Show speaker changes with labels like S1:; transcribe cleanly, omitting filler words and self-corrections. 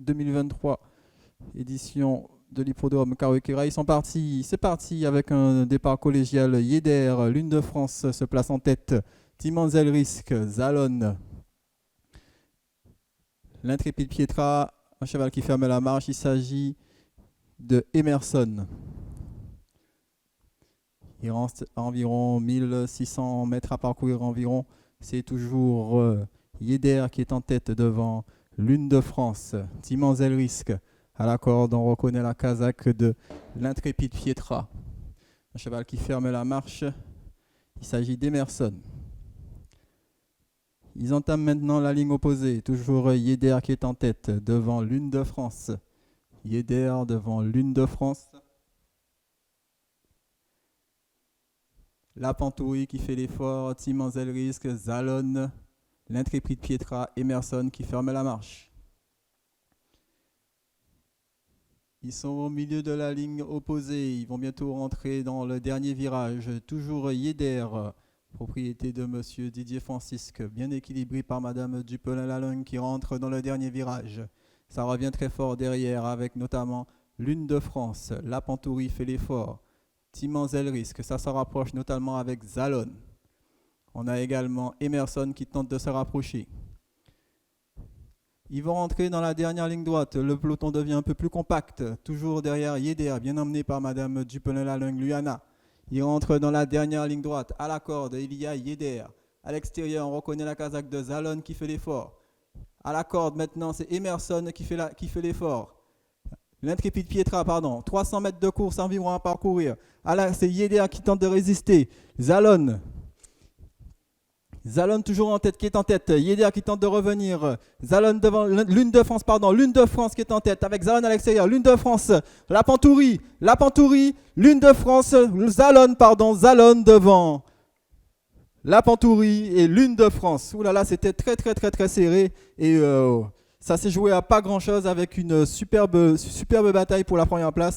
S1: 2023, édition de l'hippodrome Karuekera. Ils sont partis, c'est parti avec un départ collégial. Yéder, Lune de France se place en tête. Timanzel Risque, Zalon, l'Intrépide Pietra, un cheval qui ferme la marche. Il s'agit de Emerson. Il reste environ 1600 mètres à parcourir environ. C'est toujours Yéder qui est en tête devant Lune de France. Timanzel Risque à la corde. On reconnaît la casaque de l'Intrépide Pietra. Un cheval qui ferme la marche. Il s'agit d'Emerson. Ils entament maintenant la ligne opposée. Toujours Yéder qui est en tête devant Lune de France. Yéder devant Lune de France. La Pantouille qui fait l'effort. Timanzel Risque, Zalon, l'Intrépide Pietra, Emerson qui ferme la marche. Ils sont au milieu de la ligne opposée. Ils vont bientôt rentrer dans le dernier virage. Toujours Yéder, propriété de monsieur Didier Francisque, bien équilibré par madame Dupelin-Lalonde qui rentre dans le dernier virage. Ça revient très fort derrière avec notamment Lune de France. La Pantouille fait l'effort. Timanzel Risque, ça se rapproche notamment avec Zalon. On a également Emerson qui tente de se rapprocher. Ils vont rentrer dans la dernière ligne droite. Le peloton devient un peu plus compact. Toujours derrière Yéder, bien emmené par madame Dupelin-Lalonde, Luyana. Il rentre dans la dernière ligne droite. À la corde, il y a Yéder. À l'extérieur, on reconnaît la casaque de Zalon qui fait l'effort. À la corde, maintenant, c'est Emerson qui fait l'effort. L'Intrépide Pietra, 300 mètres de course environ à parcourir. C'est Yéder qui tente de résister. Zalon toujours en tête, qui est en tête. Yéder qui tente de revenir. Zalon devant Lune de France, Lune de France qui est en tête avec Zalon à l'extérieur. Lune de France, la Pantouille, Lune de France, Zalon devant la Pantouille et Lune de France. Ouh là là, c'était très serré et ça s'est joué à pas grand chose avec une superbe bataille pour la première place.